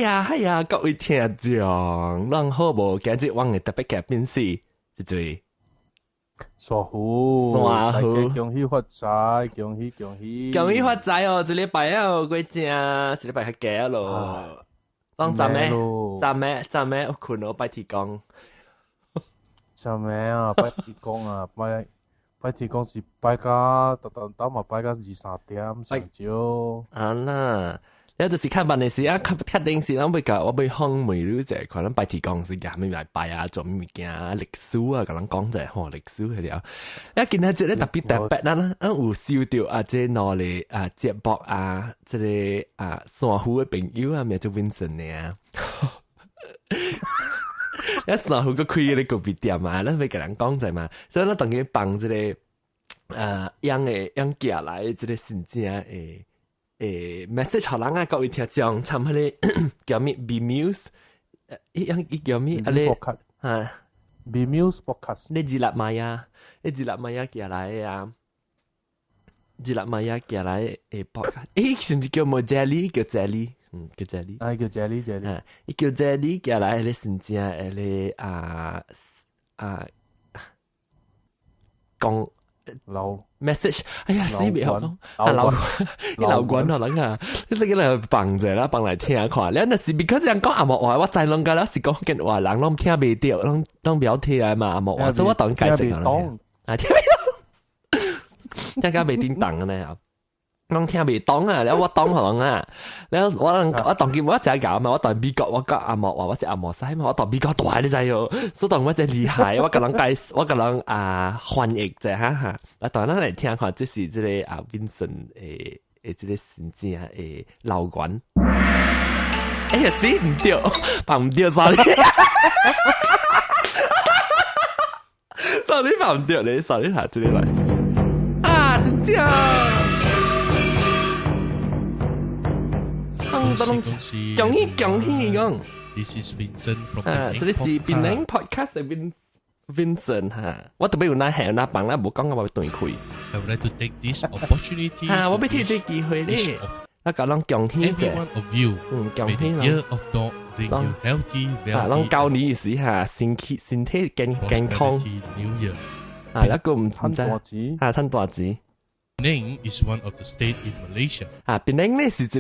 呀，各位聽眾，咱好無？今日我嘅特別嘉賓是一位傻虎，大家恭喜發財，恭喜！恭喜發財哦！一禮拜啊，過正，一禮拜較假咯。當昨暝有困哦，拜天公。昨暝啊，拜天公啊，拜天公是拜到等嘛拜到2-3點上朝。啊啦。有就是看辦的時啊，確定是咱要甲我要訪問你者，可能拜天公是甲咩來拜啊，做咩物件啊，歷史啊，甲咱講者吼歷史迄條。一見到即個特別咱有收到啊，即攞嚟啊節目啊，即個啊山湖嘅朋友啊，名做 Vincent 呢。一山湖個開嗰啲咖啡店啊，咱要甲人講者嘛，所以咱當然幫即個養家來即個新正誒。message 互人啊，各位聽眾，參迄個叫咩 B Muse， 伊叫咩啊咧？啊 B Muse podcast， 你日立瑪雅寄來嘅啊，日立瑪雅寄來嘅 podcast， 甚至叫冇 Jelly， 叫 Jelly， 叫 Jelly， 啊叫 Jelly， 啊，伊叫 Jelly 寄來嘅甚至係咧講。老 message， 哎呀死未好講，老管可能啊，你這個嚟放者啦，放來聽看。你那是 because 人講阿莫話，我知攏個啦是講緊話人攏聽袂到，攏袂聽啊嘛阿莫話，所以我當解釋佢。啊聽袂懂，聽甲袂叮當嘅呢。攏聽袂懂啊，แล้ว我懂可能啊，แล้ว我當見我真搞嘛，我當美國我甲阿莫話我是阿莫西嘛，我當美國大你知喲，所以當我真厲害，我甲人翻譯者哈，啊當然嚟聽看，這是這個啊 Vincent 這個新正老管，哎呀死唔對，放唔對 sorry， sorry 放唔對你 sorry 下這裡來，啊真正。恭喜講 This is Vincent from 這裡是檳榔 podcast 嘅 Vincent 哈，我特別有那係那幫啦，冇講我斷開。I would like to take this opportunity 我俾聽這機會咧，我講人恭喜者，everyone of you 恭喜 year of dog bring you healthy wealthy， 教你意思嚇，身體健康。New Year 一個唔知吞大字。Penang is one of the state in Malaysia。Penang 咧是一個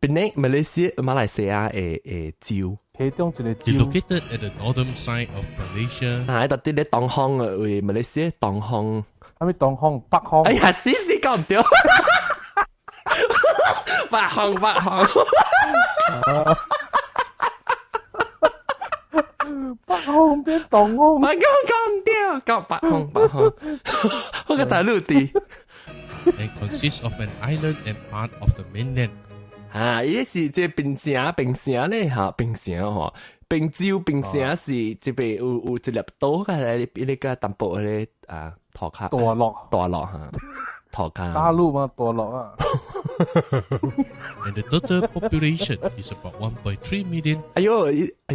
Penang馬來西亞嘅州，其中一個州。Located at the northern side of Malaysia。喺度啲咧東方嘅為馬來西亞東方。係咪東方北方？哎呀，死講唔對。北方。北方變東方，唔講唔對，講北方，我個大陸地。And consists of an island and part of the mainland。伊是即檳城咧嚇，檳城嗬，檳州檳城是即邊有一粒島嘅，呢個淡薄嘅土卡。大陸嚇，土卡。大陸嘛，大陸啊。And the total population is about 1.3 million。哎呦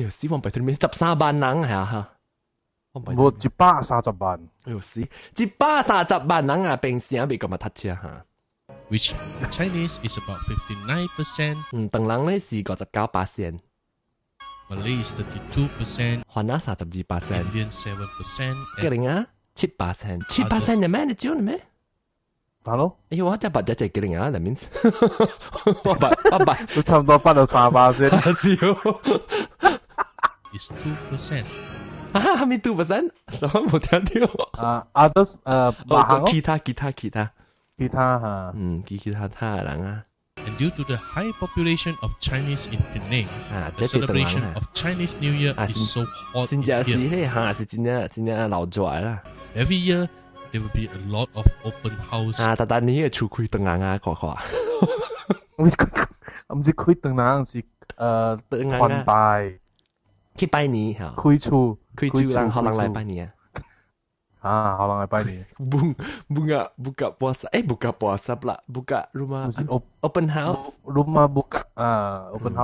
死1.3 million， 13萬人係啊冇130萬。哎呦死，130萬人啊！檳城未咁啊，讀車嚇。Which Chinese is about 59%。當人咧是59%。Malay is 32%。華人32%。Indian 7%。吉林啊7%嘅咩？你知咩？係咯。哎呦，我真係吉林啊，that means 我都差唔多翻到3%。Is 2%。係咪 2%？ 我冇聽到。others 其他嚇。其他人啊。And due to the high population of Chinese in Penang, the celebration of Chinese New Year is so hot in here. 是真正老拽啦。Every year there will be a lot of open house. 但你嘅厝開燈啊，看。唔是開燈啊，是團拜。去拜年嚇。開厝人可能嚟拜年啊。好lang ay拜年。buka puasa buka puasa pula buka rumah open house rumah buka open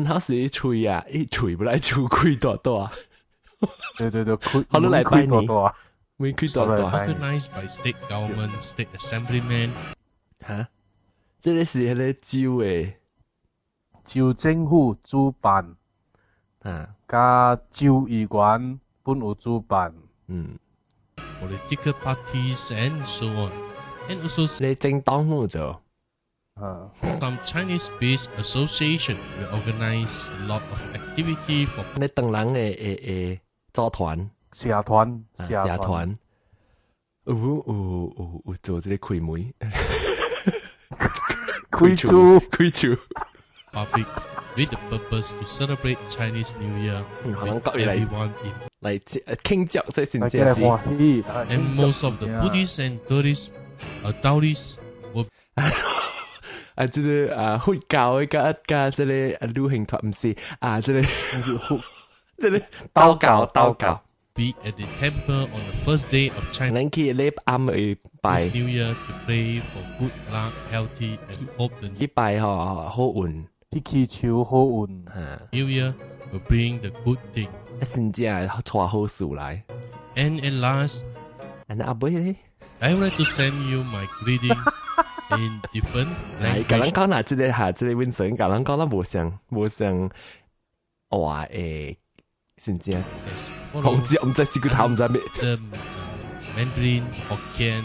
house 是吹啊，吹不來厝開大大。對，好多嚟拜年，會開大大。Organized by state government, state assemblyman。嚇，這個是迄個州誒。州政府主辦，加州議員本有主辦，political parties and so on, and also 你政黨冇做。Some Chinese-based association will organize a lot of activity for 你等人嘅組團、社團，有做這個開門、開厝 public with the purpose to celebrate Chinese New Year with everyone in 嚟慶祝這先正是。And most of the Buddhists and Taoists will 這個佛教嘅加這個旅行團唔是這個道教。Be at the temple on the first day of Chinese New Year to pray for good luck, healthy, and hope the New Year will bring the good thing. And at last, I would like to send you my greeting in different language. 講嗱，這個Vincent，講冇像話先知啊。孔子唔知試過頭唔知咩。Mandarin Hokkien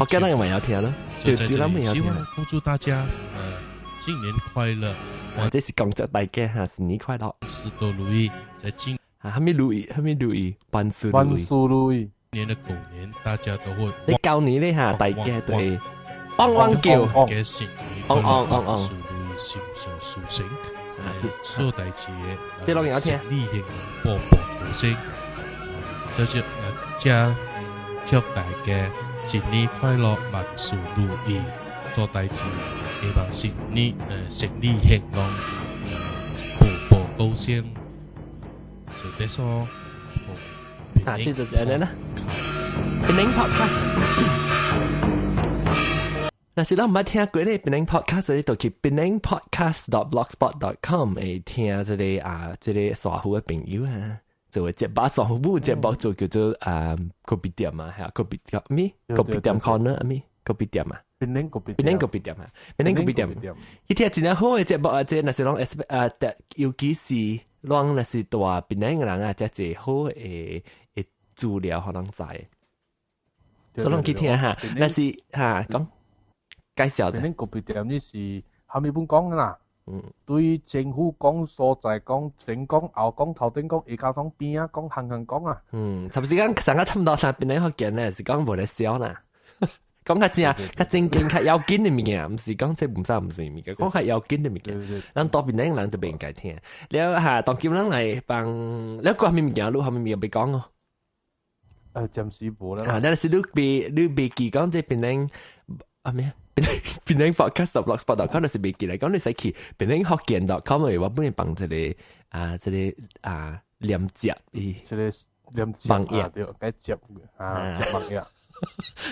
我記得有沒有聽咯？就希望恭祝大家新年快樂。這是講祝大家新年快樂。事多如意，在今還沒如意，萬事如意。年的狗年，大家都會。你舊年呢大家都會汪汪叫，嘅新年快樂，事如意，心想事成。所有代志這兩樣聽，利興步步高升。就是祝大家新年快樂，萬事如意，做代志希望新年勝利興隆，步步高升。就這說，這就是安尼啦。Penang Podcast。那是咱唔捌聽過咧 Penang Podcast， 你就去 penangpodcast.blogspot.com 嚟聽這個沙湖嘅朋友啊，做個節目沙湖節目就叫做coffee 店啊，係啊 coffee 店咩 coffee 店 corner 啊咩 coffee 店啊 Penang coffee 店啊 Penang coffee 店，伊聽真係好嘅節目啊，即係那是講尤其是咱那是大 Penang 嘅人啊，即係好嘅資料可能知，所以咱去聽下，那是講。介紹嘅，你個別店呢是後面本講啦，對政府講所在講前講後講頭頂講，而家講邊啊講行講啊，差唔多上個差唔多三邊咧學見咧是講無得笑啦，講較正經較要緊嘅物件，唔是講即唔是物件，講較要緊嘅物件，咱多邊咧人就唔應該聽，了嚇當今咱嚟幫，了個後面物件，後面物件別講哦，暫時無啦，但是你別記講即邊咧咩？Penang Podcast.blogspot.com 是未記嚟講，你使去 penanghokkien.com 嘅話，本嚟幫這個連接伊，這個連接網頁對，該接接網頁，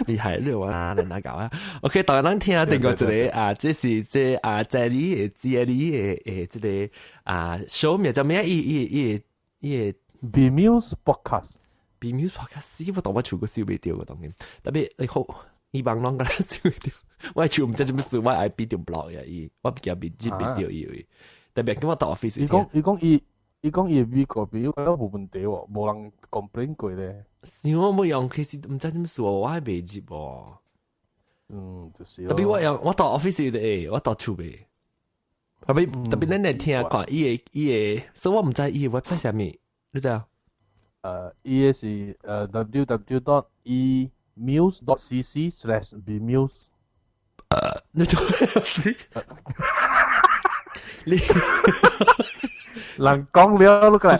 厲害你話人家搞啊 ！OK， 當然咱聽定過這個這是這在你嘅這個show 名叫咩？伊 B-Muse Podcast，B-Muse Podcast， 我當我出過笑未掉個東西，特別你好。伊幫啷個笑未掉，我係唔知做咩事，我係變條 blog 呀，我比較變掉伊，特別咁我到 office。伊講伊美國朋友覺得冇問題喎，冇人 complain 過咧。是我冇用，其實唔知點算，我係未接喎。就是。特別我到 office 嘅，我到厝未。特別咱嚟聽看，伊個，所以我唔知伊個 website 係咩，你知啊？伊個是www.emuse.cc/bmuse。你做你人講了碌嚟。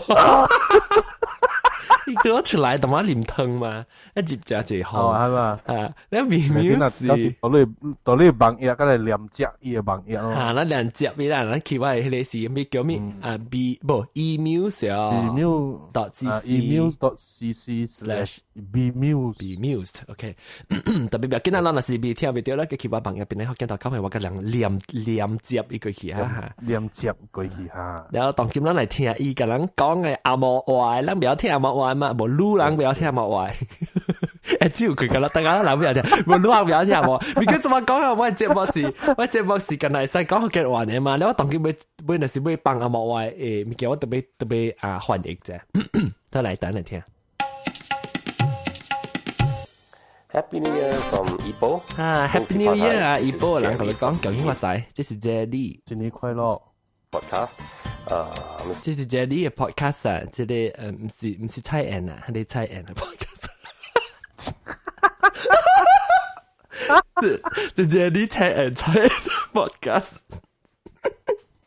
伊叫我出來，同我黏湯嘛，一接就一好。係嘛？你微妙是。到你網頁，嗰個連接伊個網頁咯。咱連接伊啦，咱去我迄個是咩叫咩？emuse.cc/bmuse。OK。特別今日咱若是未聽未到啦，佢去我網頁邊咧，我見到講係我個人連接伊過去哈。連接過去哈。然後當今咱來聽伊個人講嘅阿莫話，咱唔要聽阿莫話。嘛，無女人不要聽嘛話，只有佢噶啦，大家都諗唔聽，我錄唔聽喎。because 我講啊，我節目是近嚟使講福建話嘅嘛，你我當佢每陣時會幫阿莫話物件，我特別翻譯啫。再嚟等嚟聽。Happy New Year from Ipoh Happy New Year 啊！Ipoh 人同你講，究竟我仔，這是 Jelly 新年快樂 podcast。這是 Jelly 嘅 podcast 啊，這個唔是蔡妍啊，係蔡妍嘅 podcast。這 Jelly 蔡妍 podcast。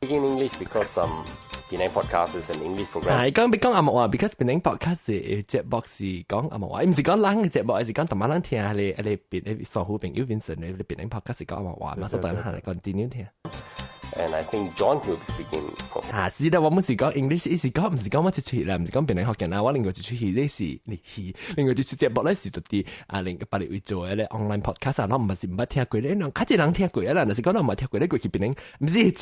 Speaking English because Penang podcast is an English program。講阿莫話 because Penang podcast 嘅節目是講阿莫話，唔是講人嘅節目，係是講同埋人聽下你雙好朋友變成你 Penang podcast 是講阿莫話嘛，所以等下嚟 continue 聽。And I think John will be speaking。是的，我們是講 English，唔是講我出去啦，唔是講別人學嘅啦，我另外就出去呢是你去，另外就出節目咧是到啲另個別嚟會做嘅咧 online podcast 啊，我唔係聽過咧，較濟人聽過啦，但是講我唔係聽過咧，過去別人唔知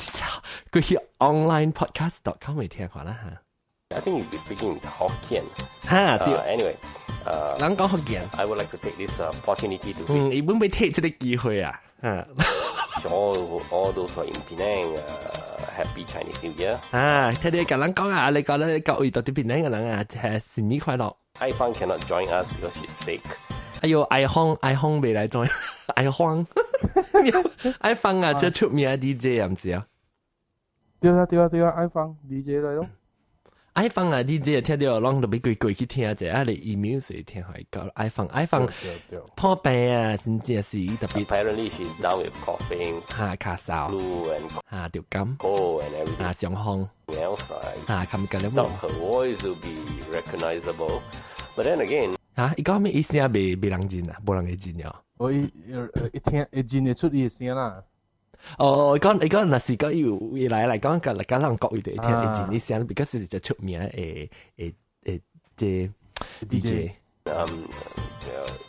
過去 online podcast.com 未聽過啦嚇。I think you'll be speaking Hokkien。對。Anyway，人講福建。I would like to take this opportunity to。你會唔會 take 呢個機會啊？All those who are in Penang，Happy Chinese New Year。聽你咁講啊，你講咧各位到啲 Penang 嘅人啊，係新年快樂。iFang cannot join us because she's sick。哎呦，iFang未來 join，iFang 啊，最出名嘅 DJ 唔是啊？對啊，iFang DJ 嚟咯。iPhone 啊 DJ 啊聽到攏特別貴去聽者，啊你 email 時聽係講 iPhone 破病啊，甚至係特別。Apparently she's down with coughing， 咳嗽 flu and 調感 cold and everything。上風 else，琴日咧 her voice will be recognizable。But then again，伊講咩意思啊？未人認啊，冇人會認啊。我一聽會認得出伊嘅聲啦。講那是講要來講個人國語的聽會認啲聲，because 是隻出名嘅DJ。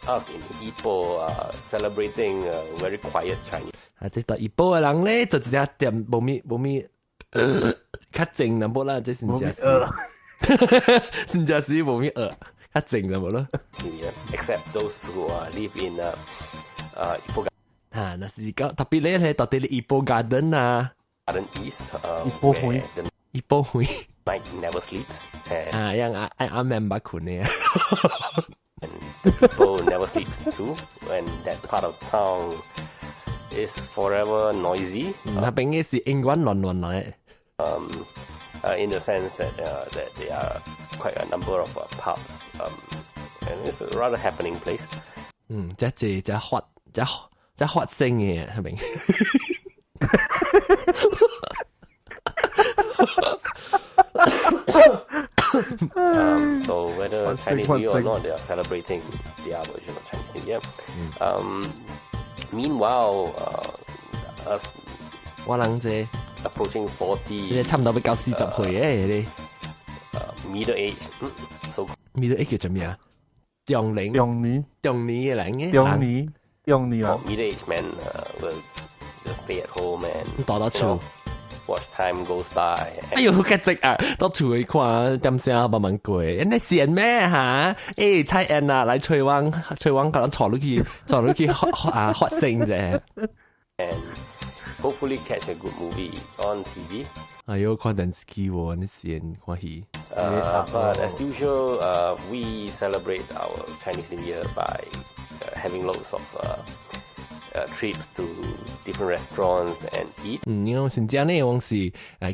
Us in Ipoh celebrating very quiet Chinese。即到Ipoh嘅人咧，就直接點冇咩較靜淡薄啦，即真正是，真正是冇咩較靜淡薄咯。Except those who live in Ipoh。那是講特別咧係到底Ipoh Garden 啊 ，Garden East， Ipoh會 night never sleeps， yang I member 佢呢 ，people never sleeps too when that part of town is forever noisy。那邊嘅是英文亂嚟，in the sense that there are quite a number of pubs，and it's a rather happening place。即發聲嘅係咪？So whether Chinese New Year or not, they are celebrating their version of Chinese New Year. Meanwhile, us 我諗啫 approaching 40，你差唔多要到40歲嘅你，middle age，so middle age 叫做咩啊？中年嘅人嘅中年啊 ，middle age man will just stay at home and 躲到厝 watch time goes by。哎呦，好吉直啊！到厝去看點聲慢慢過，你閒咩嚇？蔡妍啊，嚟翠灣嗰度坐落去發聲啫。And hopefully catch a good movie on TV。哎呦，看電視機喎，你閒看戲。But as usual, we celebrate our Chinese New Year by having loads of trips to different restaurants and eat。因為真正呢，我是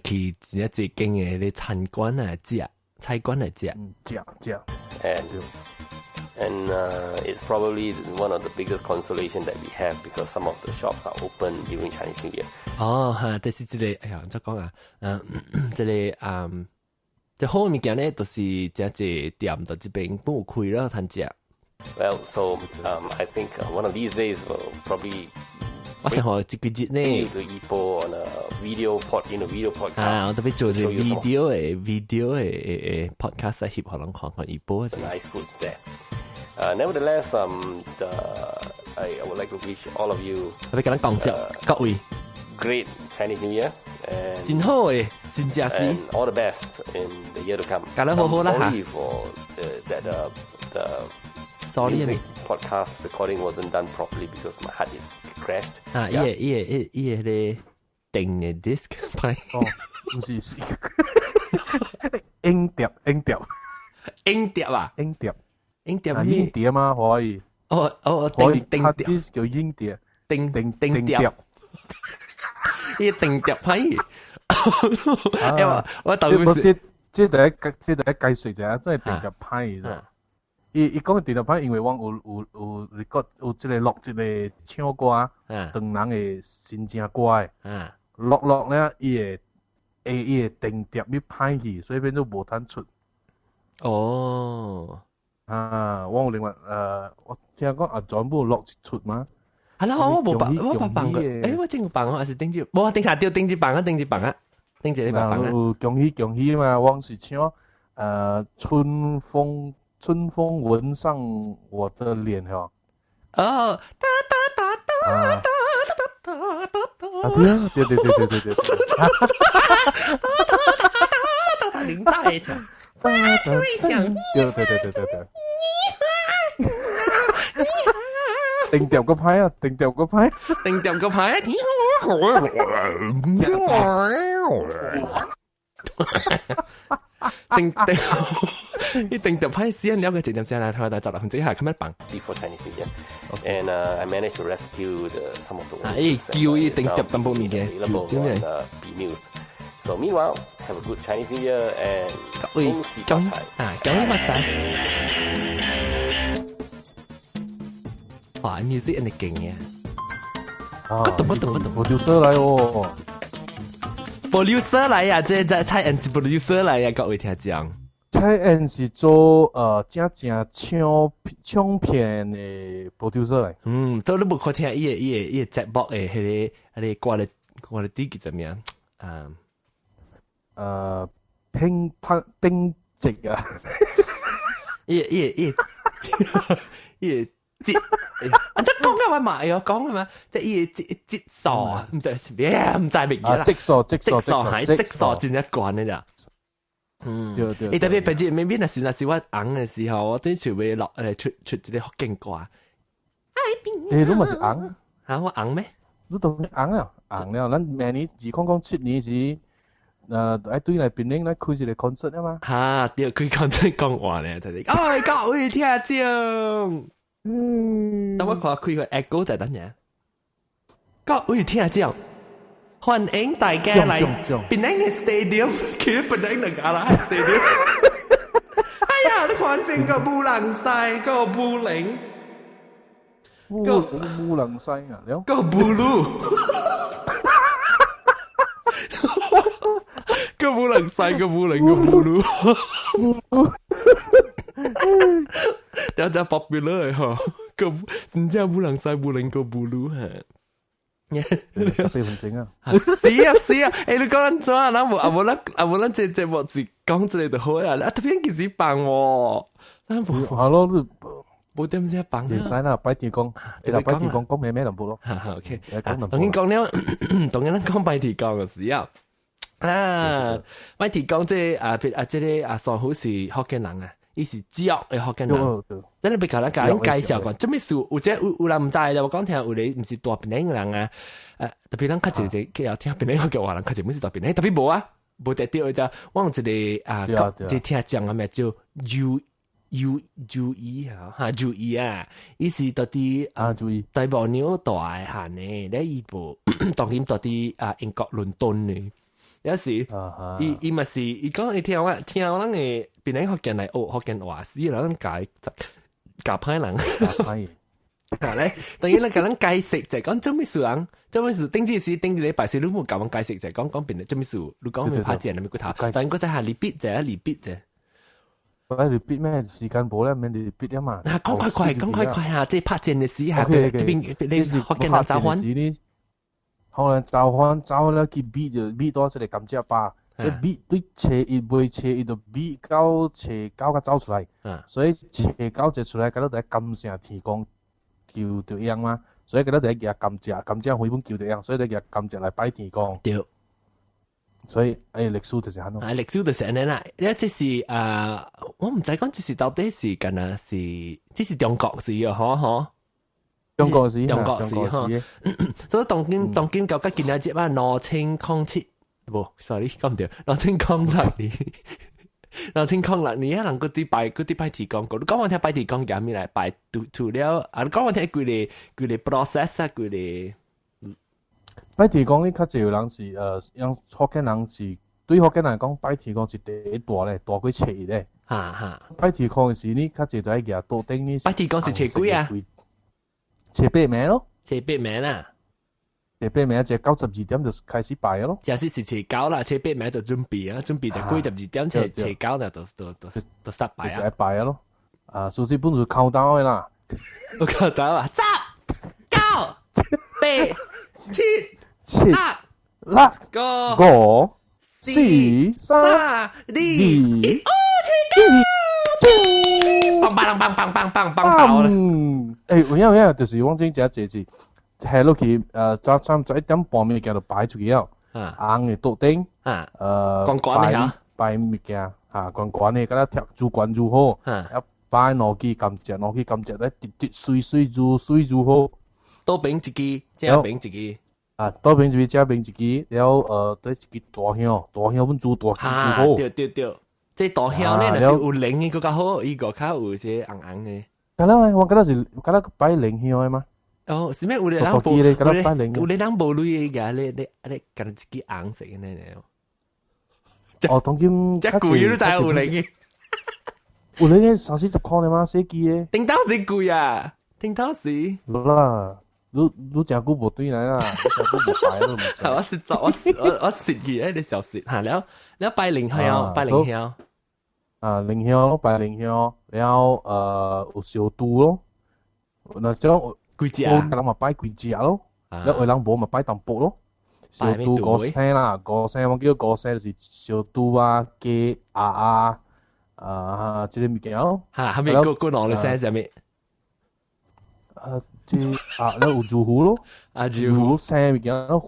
去一間嘅啲餐館啊食，菜館嚟食。食。And it's probably one of the biggest consolation that we have because some of the shops are open during Chinese New Year。但是這個，哎呀，再講啊，這個即好物件咧，就是這店到這邊本有開啦，通食。Well, so I think one of these days will probably 我成日這個節呢 to Ipoh on a video podcast。我特別做啲 video 嘅 podcast 嚟協可能看Ipoh。 Nice foods there. Nevertheless, I would like to wish all of you 特別跟人講接各位 great Chinese New Year and 真好嘅，真正是 all the best in the year to come。搞得好好啦嚇。Sorry for that the sorry music podcast recording wasn't done properly because my hard disk crashed. 啊，伊个定嘅 disc 牌。哦，唔是音碟音碟啊，音碟啊音碟嘛可以。哦，定碟叫音碟，定碟，伊定碟牌。我豆腐。即第一計述就係真係定碟派嘅。伊講嘅定碟派，因為我有有即個錄即個唱歌，當人嘅心情乖，錄咧伊會定碟要派去，所以變咗無單出。哦，我有另外我聽講阿全部錄一出嘛。係啦，我冇辦嘅，誒我真有辦啊，還是定住，冇定下掉定住辦啊。定住你辦啊！恭喜嘛！我是唱春風吻上我的臉嗬。哦，對，林大爺唱，最想對。定掉個牌啊！定掉個牌。你定碟牌先了解直接先啦，睇下就落之下咁樣辦。Before Chinese New Year, and I managed to rescue some of the ones. 叫伊定碟咁多物件，be mused. So meanwhile, have a good Chinese New Year and 恭喜發財。哇 ，music 人哋勁嘅。我懂。producer 嚟喎。producer 嚟啊！即蔡恩是 producer 嚟啊！各位聽眾。蔡恩是做正唱片嘅 producer 嚟。都你冇看聽伊個節目誒，迄個掛了啲叫怎麼樣？冰直啊！伊節，即講嘅話買啊，講嘅嘛，即伊節數啊，唔知咩，唔知乜嘢啦。積數真一關嘅咋。對。特別譬如maybe那時我紅嘅時候，我對住會落出啲福建歌。你咪是紅？嚇我紅咩？你當你紅啊？紅了，咱明年2007年時，喺對嚟邊咧開一個 concert 啊嘛。嚇，對，開 concert 講話咧，就係各位聽眾。等我看開個 echo 就等陣。各位聽眾，歡迎大家嚟檳城嘅 stadium， 去檳城嘅加拉 stadium。哎呀，你看整個布朗西個布林，個布朗西啊，個布魯，個布朗西個布林個布魯。有隻 popular 嗬，個唔知布朗西布林個布魯嚇。十幾分鐘啊！是啊！誒，你講緊咗啊？冇撚隻目字講出嚟就好啊！你特別幾時辦喎？係咯，冇點先辦啊！唔使啦，擺地講，你擺地講咩能冇咯？OK，當然講了，當然講擺地講嘅時候啊，擺地講即個上好是福建人啊。伊是只嘅福建人，咱你別甲咱介紹過，做咩事？有人唔知就我講聽，有你唔是大檳城人啊，特別咱較濟佢有聽檳城嘅話，人較濟唔是大檳城，特別無啊，無特啲就我用一個即聽講啊咩叫 U 啊，伊是到啲大部紐大漢嘅，咧伊部當然到啲英國倫敦嘅。有時，伊咪是，伊講伊聽我人嘅邊啲福建嚟學福建話，是人教派人。係咧，當然咧，教人解釋就係講做咩事人，做咩事頂住禮拜四，你冇教人解釋就係講邊啲做咩事，你講咩拍字人咪骨頭，但係嗰隻係repeat啫，repeat啫。repeat 咩時間冇咧？咪 repeat 啊嘛。講快下，即係拍字嘅時下，邊你福建人召喚。可能走咧，佢比就比多出嚟咁隻吧，所以比對斜一背斜一度比高斜高個走出嚟，所以斜高隻出嚟，佢都第一咁成提供叫對樣嘛，所以佢都第一日咁隻，咁隻佢本叫對樣，所以第一日咁隻嚟擺提供。對，所以歷史就是咁咯。歷史就是咁啦。呢即是我唔知講，即是到底是緊係是，即是中國是嘅，嗬。中國是，嗬。所以當今舊家見下隻話2007，唔 ，sorry 講唔對，2006年啊，人嗰啲擺提廣告，你講我聽擺提廣告咩嚟？擺除了啊，你講我聽佢哋 process 啊，佢哋。擺提講，你較濟有人是用福建人是對福建人講，擺提講是第一大咧，大過切咧。擺提講是你較濟就喺個桌頂呢。擺提講是切幾啊？切8名咯。切8名啊！切8名，就92點就開始擺咯。就是切9啦，切8名就準備啊，準備就92點切9啦，就start 擺啊。就擺咯。所以本就count down 啦。我 count down 啊！10、9、8、7、6、5、4、3、2、1，有影，就是往正只字，係落去早餐11點半物件就擺出去了，紅嘅桌頂，擺物件，關嘅，咁樣貼越關越好，一擺攞去撳隻咧，滴水好。多餅一支，加餅一支。多餅一支，加餅一支，然後對一支大香本煮大香好。對，即大香咧，若是有靈嘅較好，伊個較有些紅嘅。我覺得擺靈香嘅嘛。哦，是咩？有啲人冇，有啲人冇類嘅，你揀一支紅色嘅咧。哦，當今即貴都真有靈嘅。有靈嘅30塊嘛，寫機嘅。頂到是貴啊！頂到是。啦。你真久無對來啦，你真久無擺咯，唔知。我食嘢，你小食嚇，แล้วไป靈香，靈香然後有小肚咯，嗱種幾隻啊？人咪擺幾隻咯，แล้ว有人無咪擺淡薄咯。小肚5聲啦，5聲我叫5聲就是小肚啊、雞鴨即個物件咯。嚇，後面個兩個聲係咩？แล้วอยู่หู咯，อยู่หูแซ่อีกแล้ว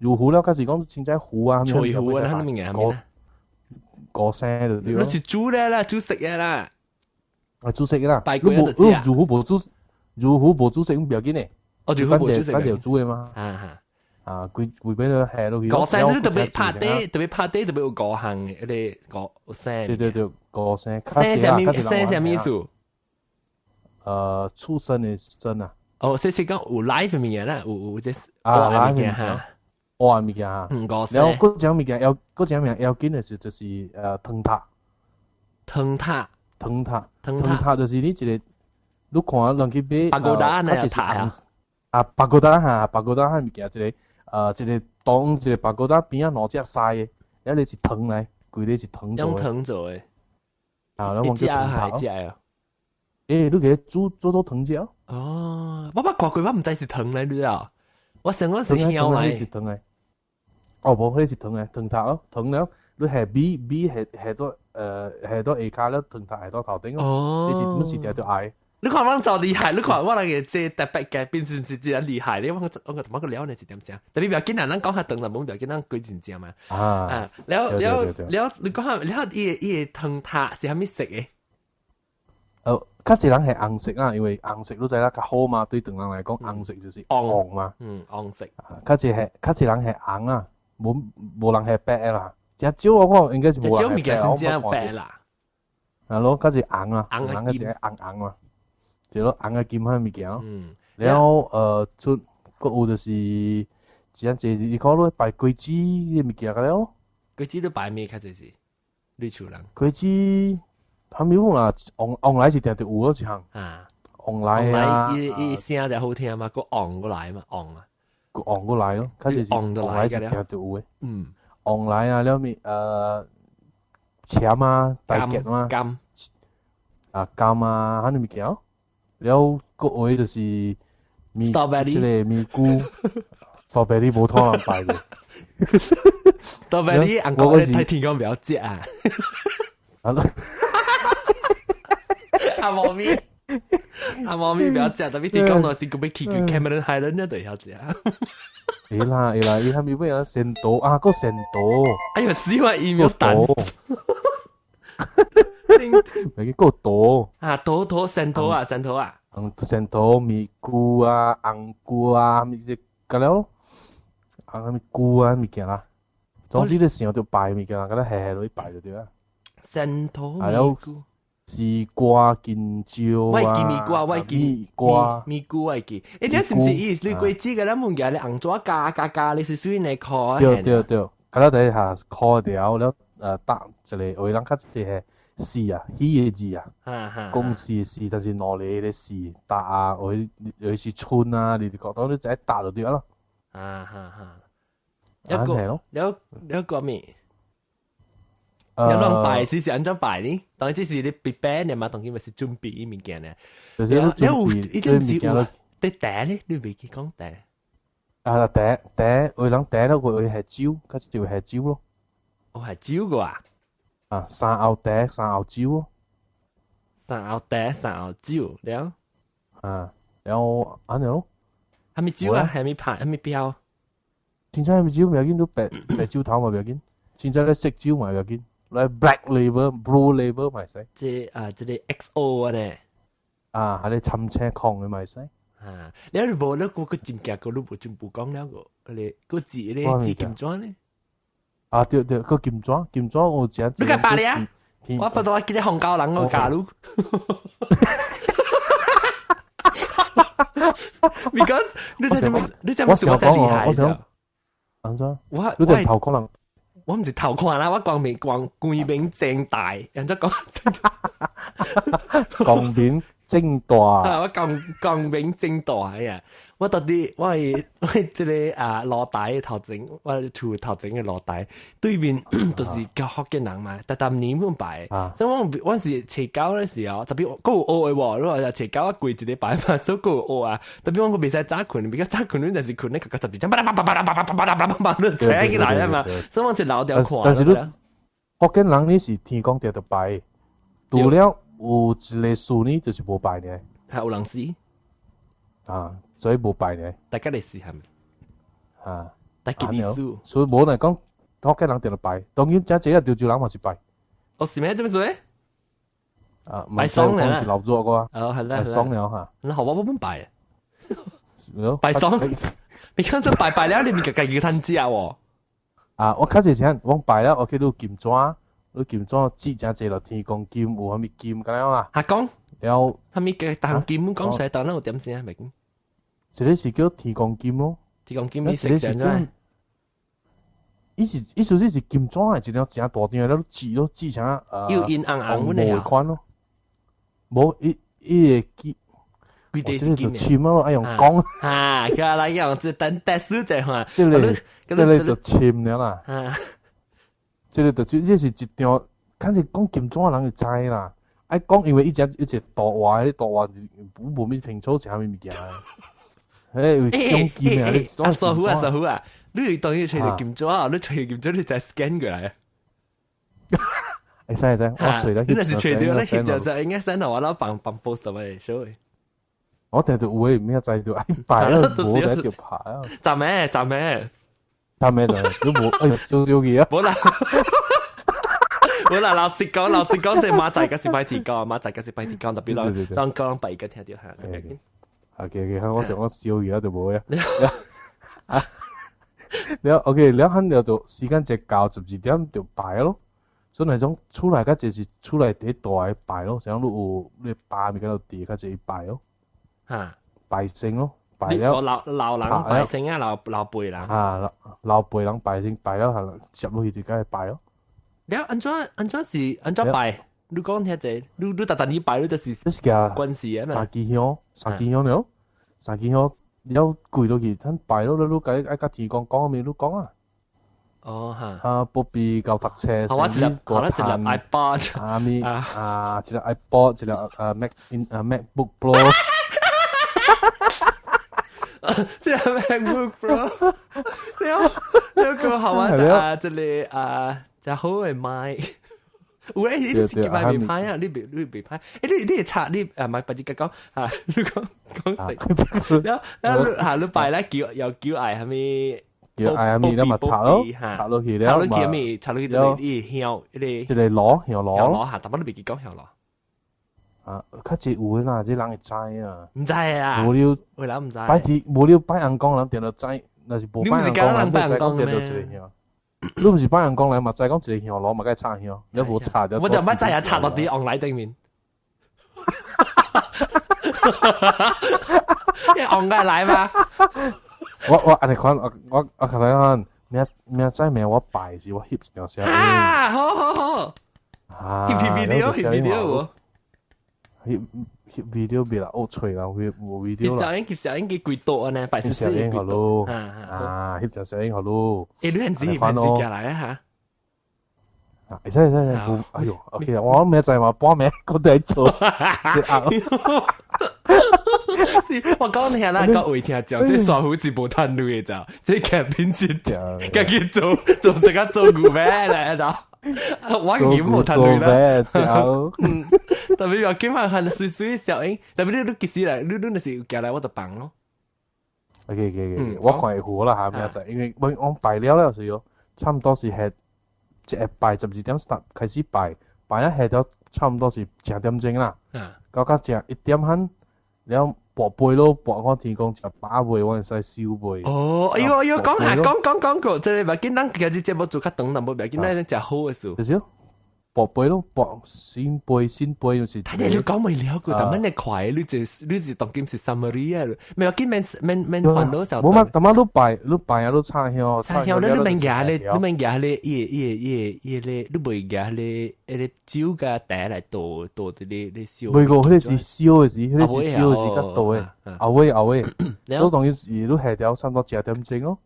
อยู่หูแล้วก็是講清仔หู啊，脆หู啊，肯定嘅，個聲就對咯。你是煮咧啦，煮食嘅啦，煮食啦。拜鬼就知啊。อยู่หู無煮食咁唔要緊嘅。哦，อยู่หู無煮食。單條煮嘅嘛。佢俾佢下落去。個聲是特別拍啲，特別有個行嘅，嗰啲個聲。對，個聲。聲係咩意思？出生的生啊！哦，即係講有 live 嘅物件啦，有即live 物件嚇，活嘅物件嚇。然後嗰種物件要緊嘅就是湯塔就是你一個，你看人去買白高達那塔啊！白高達嚇物件一個當一個白高達邊啊攞隻曬嘅，然後你是湯嚟，規個是湯做嘅。用湯做嘅。然後我叫湯塔咯。你其實做藤隻哦，我看過，我唔知是藤嚟，你知道？我想我是香嚟。是藤嚟。哦，冇，你是藤嚟，藤塔咯，藤了，你係 B 係多下骹了，藤塔係多頭頂哦。你是點樣時間都嗌？你看我就厲害，你看我那個即特別嘅變是唔是真厲害？你我怎麼個了呢？是點講？特別不要緊啊，咱講下藤就冇不要緊，咱舉真正嘛。了，你講下，了伊個藤塔是蝦米色嘅？較濟人係紅色啦，因為紅色都知啦，較好嘛。對唐人嚟講，紅色就是紅嘛。紅色。較濟人係紅啦，冇人係白啦。只少我講應該是冇人係白。只物件先白啦。係咯，較濟紅啦，紅嘅只紅嘛，就咯紅嘅金嗰物件咯。然後出個有就是只樣濟，你講咯擺龜子嘅物件個了。龜子都擺咩？較濟是你厝人。龜子。他咪講啦，昂來是定定有咯一項。昂來啊，伊聲就好聽嘛，個昂過來嘛，昂啊，個昂過來咯，開始是昂來是定定有嘅。昂來啊，了咪鉗啊，大吉嘛，柑啊，喺度物件，了個位就是即個咪菇，strawberry 冇拖人擺嘅。strawberry 紅果咧睇天光比較正啊。阿貓咪不要食，特別你講到是個要去 Cameron Highland 那度要食。會啦，伊係咪咩啊？成島啊，個成島。哎呀，死我 email 蛋。咪個島。啊，島成島啊，成島啊。成島咪菇啊，紅菇啊，咪只咁了。啊，咪菇啊，物件啦。總之你想到擺物件啦，咁咧下落去擺就對啦。成島咪菇。絲瓜、見椒啊，咪瓜，咪菇咪記。誒，你是唔是意思？你鬼知嘅啦，物件你紅咗加，你是屬於你烤。對，咁咧第下烤掉了，搭一個，有人較即係絲啊，魚嘅字啊，公絲嘅絲，但是攞嚟嘅絲搭啊，有時春啊，你哋覺得你就一搭就對啦。一個咩？有啷擺是安怎擺呢？當然只是你prepare呢嘛，當然咪是準備啲物件呢。你有一陣時有啲蛋呢，你未記講蛋。啊蛋，有人蛋咧會係椒，跟住就係椒咯。哦係椒嘅啊？啊，生牛蛋，生牛椒咯。生牛蛋，生牛椒，了。啊，然後安樣咯。係咪椒啊？係咪排？係咪標？凊彩係咪椒？唔要緊都白椒頭嘛，唔要緊。凊彩咧色椒嘛，唔要緊。來 black label、blue label 咪使。即係 XO 啊咧。啊，係你沉車控嘅咪使。啊，你冇咧個真假個，你冇全部講了個，你個字咧字劍裝咧。啊，對，個劍裝我只。你個白咧？我不過記得紅膠人個假路。Because 你真係我真係厲害啫。安怎？你哋頭可能。我唔是頭看啦，我光明正大，人哋講光明正大，我光明正大啊！我到底我即個啊羅大頭前，我厝頭前嘅羅大對面就是教學嘅人嘛，但年咁擺，所以我是斜交嘅時候，特別嗰個學嘅喎，如果就斜交一跪住啲擺嘛，所以嗰個學啊，特別我個比賽早困，比較早困，就是困咧，個12點，扯起來啊嘛，所以我是老掉看。但是你學嘅人呢是天公地就擺，除了有一個數呢就是冇擺嘅，係有人試啊。所以冇擺嘅，大家嚟試下咪？啊，大家嚟試，所以冇人講學嘅人定係擺，當然真係調住人嘛是擺。哦，是咩？做咩做咧？啊，擺爽嚟啦，是留咗個啊。哦，係啦，擺爽了嚇。那好，我唔擺。擺爽，你看這擺了，你咪個計佢攤價喎。啊，我開始先，我擺了，我去到金磚，你金磚指正濟落天公金，有係咪金咁樣啦？嚇講，有係咪嘅當金講曬當我點先啊？明？這個是叫天公金咯，天公金你識講咩？意思是金磚係一條正大條，你指成要陰暗暗嗰啲款咯，冇伊個金，佢哋是金簽咯，愛用講啊，佢嚟用就等特殊就係，即係你就簽了啦，即係就即是一條，肯定講金磚人就知啦。愛講因為一隻大話，啲大話冇咩清楚是蝦米物件。誒，相機啊！啊，傻虎啊！你當然除條劍爪啊，你除條劍爪你就 scan 過嚟啊！係使，我除咗。你那是除掉咧，翕就應該 send 到我攞放 post 嚟 show。我哋就會唔要制到擺啦，冇第一條牌啊！站咩？就都冇，少嘢啊！冇啦，老實講，即係馬仔嘅是擺提高，特別讓講擺個聽到嚇。OK，我想我笑而家就冇嘅。你 OK， 你肯定就時間只教12點就擺咯。所以那種出來嘅就是出來第一大擺咯，像你擺咪喺度地，佢就擺咯。嚇，擺成咯，擺了。老人擺成啊，老輩人。啊，老輩人擺成擺了，係接落去就梗係擺咯。你安怎擺？你講聽者，你特你擺，你就是關係啊嘛。三支香了，有攰到佢，佢擺咯，你解甲天公講咩都講啊。哦嚇。啊，保庇教讀車，好啊，一粒 iPod， 啊咪啊，一粒 iPod， 一粒MacBook Pro， 一粒 MacBook Pro， 你個好啊，啊，這裡啊，就好嘅麥。有诶，你是幾擺未拍啊？你未拍？你查你唔係，不知講嚇，你講然後你擺咧又叫嗌係咪？叫嗌係咪？你咪查咯，查落去查落去咪？查落去就係香，一個攞香攞嚇，但係你未講香攞。啊，較濟有啦，啲人會知啊。唔知啊，無聊，為啥唔知？無聊擺人講人電到知，那是無擺人講人擺人講電到一個香。你唔是擺人講人嘛？就係講一個香攞，嘛該插香，你無插就。我就乜知啊？插到啲 online 對面。因為 online 嚟嘛。我安尼看，我睇看，明仔明我擺是我翕條聲。啊，好。翕 video 喎。翕 video 別啦，我吹啦，佢冇 video 啦。翕小影幾貴多呢？擺小影好咯。翕條小影好咯。你係自己夾嚟啊嚇？真係，哎呦 ，OK 我明仔話幫名，我哋做。我講聽啦，各位聽眾，即耍好似冇攤路嘅就，即劇片先，家己做成個做古咩嚟就。我已經冇睇佢啦，特別話今晚看水水小英，特別你其實嚟，你那時夾嚟我就幫咯。OK，我看會好啦嚇，咩就因為我擺了咧，時候差唔多是係即係擺12點start開始擺咧係到差唔多是10點鐘啦，到10 1點半，然後薄杯咯，薄我天公就把杯，我係使燒杯。哦，哎呦，講下講過，即係咪見咱其實節目做較長，但冇咪見咱食好嘅事。就是薄杯咯，薄鮮杯就是。睇你講未了個，但係你快，你是當今是 summary 啊，咪話見免換到就。冇嘛，但係你擺啊，你插香，插香你免夾你免夾你未夾你酒嘅底嚟倒你燒。未個，嗰啲是燒嘅事，嗰啲是燒嘅事，較多嘅。後尾，都當然是都係掉差唔多10點鐘咯。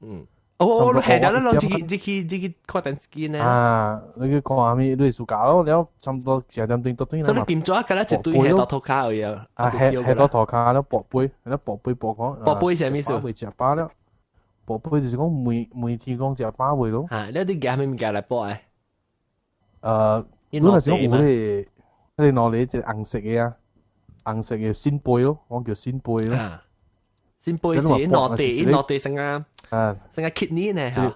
我係掉啦，自己開電視呢。啊，你去看下面，你暑假咯，然後差唔多10點鐘到對啦。所以你見咗一個咧，絕對係到塗卡嘅啊。係到塗卡咯，薄杯講。薄杯係咩事？薄杯食飽了，薄杯就是講每天講食飽味咯。你啲夾咩夾嚟薄啊？如果係講有咧，你攞你隻紅色嘅啊，紅色嘅鮮杯咯，我叫鮮杯咯。鮮杯是攞地成啊，成個 kidney 呢嚇，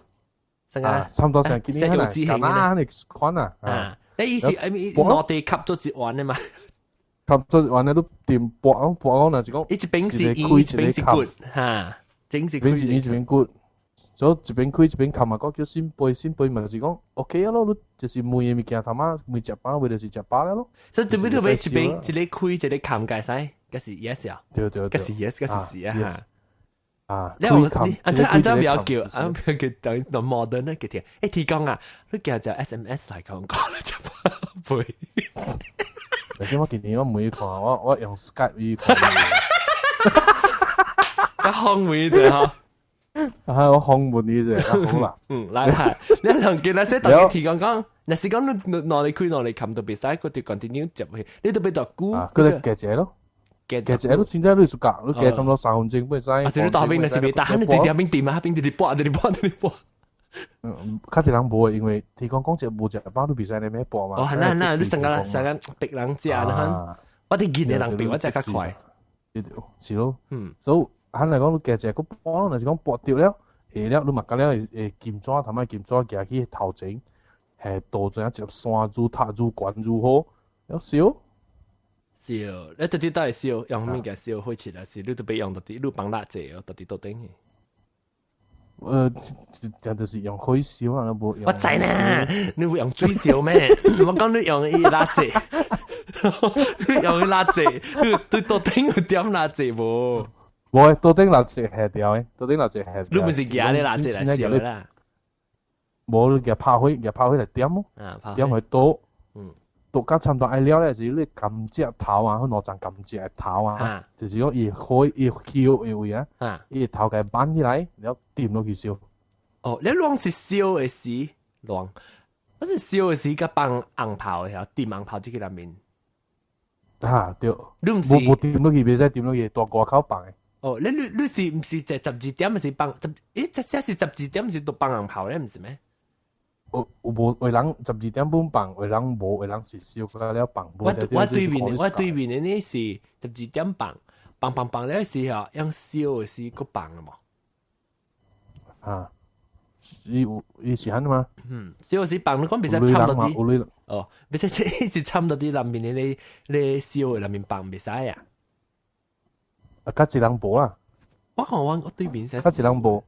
成個差唔多成 kidney 啦，咁啊，你款啊，你意思攞地吸咗一碗啊嘛，吸咗一碗咧都掂薄講嗱，就講一邊是開一邊是骨嚇，整是開一邊骨，所以一邊開一邊吸嘛，嗰叫鮮杯咪就是講 OK 咯，你就是每嘢物件頭媽每隻包為就是隻包咯，所以對唔對？一邊一個開一個冚解曬。嗰時 yes 啊，對，嗰時 yes， 嗰時是啊嚇，你按照比較叫，當 modern 咧叫條，提供啊，你叫就 SMS 嚟講啦，就背。頭先我見你我唔會看，我用 Skype 去看。一康門啫嚇，我康門呢啫，好啦。嚟係，你同見那些特別提供講，那時講你攞嚟開攞嚟冚到別曬，嗰條 continue 入去，你都俾度估。嗰啲記者咯。其實都現在都暑假，都記差唔多3分鐘，不如使。你到邊那時未打，你哋邊點啊？邊啲播，較濟人無，因為提供講只無只包都比賽你咩播嘛。係你成個逼人食啊！我哋見你人比我只較快。是咯，所以嚟講，記者個播，嗱是講播掉了，下了你物甲了劍爪，頭尾劍爪夾去頭前，係倒咗一隻山豬、塔豬、管豬好，有少。燒，你到底都係燒，用咩嘅燒開始啦？是你都俾用到啲，你幫辣椒，到底都頂嘅。就是用開燒啊，冇用。我知呢，你會用水燒咩？我講你用啲辣椒，你用啲辣椒，對到頂會點辣椒冇？冇，到頂辣椒係掉嘅，到頂辣椒係。你唔是夾啲辣椒嚟燒啦？冇，夾泡開嚟點咯，點去多。到家差唔多愛了咧，就是你甘蔗頭啊，攞陣甘蔗頭啊，就是講伊開伊翹嘅位啊，伊頭嘅扳起來，然後掂落去燒。哦，你攏是燒嘅時攏，我是燒嘅時個放紅泡嘅，掂紅泡即個入面。嚇對，你唔是冇掂落去，別使掂落去，大外口放嘅。哦，你是唔是就12點，唔是放？即係12點，唔是讀放紅泡咧，唔是咩？無為人12點半放，為人無為人是燒個了放。我對面嘅呢是12點放了時候，用燒嘅時個放啊嘛。啊，伊是咁嘛？燒時放，你講比較差唔多啲。哦，比較是差唔多啲裏面你燒嘅裏面放唔使啊。啊，加一人無啦。我對面先。加一人無。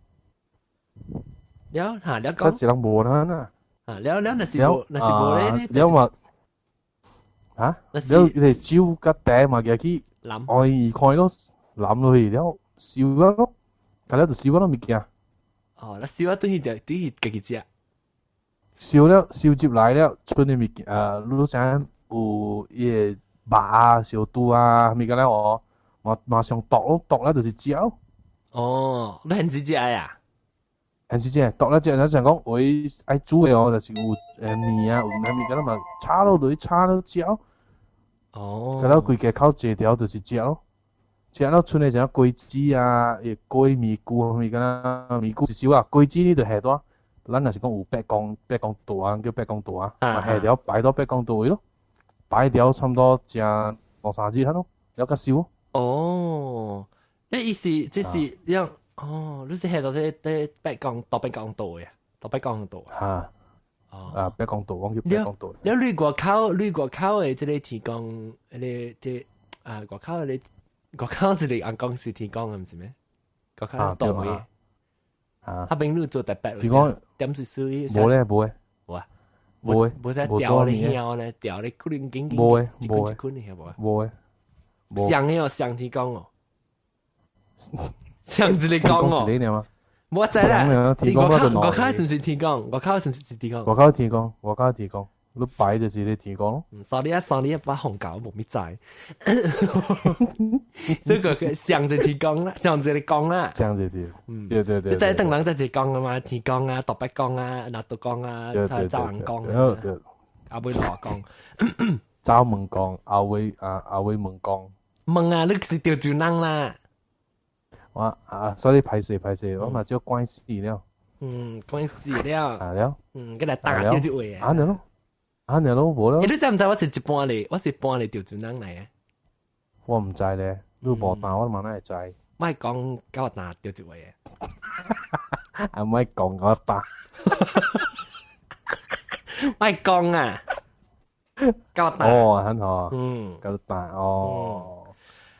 了嚇，了講。加一人無啦呐。啊，了那是無咧。了嘛。嚇？了你酒甲茶嘛，嘅去。愛二塊咯，攬落去了，燒咗咯，大家就燒咗咯物件。哦，那燒咗對佢自己食。燒了，燒接來了，出啲物件你想有伊個肉啊、小肚啊，物件咧我馬上剁了就是椒。哦，你很直接呀？很直接，剁了之後，你想講我愛煮嘅就是有麵啊，有咩物件嘛，炒落落炒了椒。哦，然後規個烤一條就是食咯，食了剩的像龜子啊、龜米菇咪個啦，米菇少啊，龜子呢就下多，咱若是講有八公度啊，叫八公度啊，下條擺到八公度位咯，擺條差唔多食2-3日咯，了較少。哦，你意思即是讓你是下到啲八公度呀，到八公度啊。八公度，我叫八公度。了你外口嘅即個提供，外口即個人講是提供嘅，唔是咩？外口檔位。啊邊你做特別，提供點是屬於？冇咧，冇在調你曉咧，調你可能緊冇冇上嘅上提供哦，上一個講哦。我知啦，我靠是唔是提供？我靠是唔是提供？我靠提供，你擺就是你提供咯。sorry 啊，把紅搞冇咩在。這個上就提供啦，上就你講啦。上就提，對。你在等人在一講啊嘛，提供啊，獨白講啊，拿獨講啊，找人講啊，阿尾落講，找問講，阿尾問講。問啊，你是調住人啦。所以歹勢，我嘛只關死了。關死了。了。佢來打掉住位啊。安尼咯，無咯。你知唔知我是半嚟調住人嚟嘅？我唔知咧，你無打我嘛哪會知？唔係講教我打調住位嘅。唔係講我打。唔係講啊。教我打。哦，很好。教我打哦。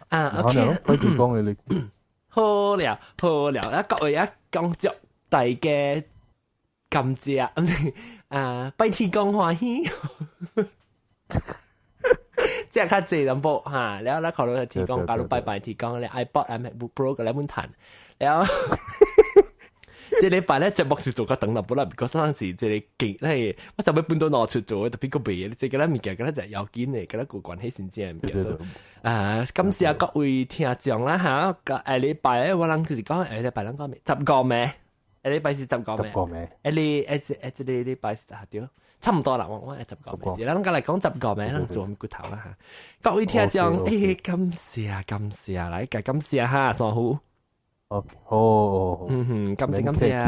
OK。可以講你。好了，啊，各位啊，講足大嘅感謝，拜天公歡喜，即係較濟人報嚇，แล้ว可能係天公，假如拜天公咧 iPod、MacBook Pro 嘅咧滿彈，แล้ว即係禮拜咧節目是做個等落本啦，because 嗰陣時即係勁咧，我就要搬到攞出做，特別個鼻，即係嗰啲物件嗰啲就係要緊嘅，嗰啲有關係先至係物件。感謝各位聽眾啦嚇，下禮拜咧我諗就是講下禮拜諗講咩？10個咩？下禮拜是10個咩？10個咩？這禮拜是對，差唔多啦，我係10個咩？咱今嚟講10個咩？咱做骨頭啦嚇。各位聽眾，感謝，來感謝嚇，上好。OK，好。感謝。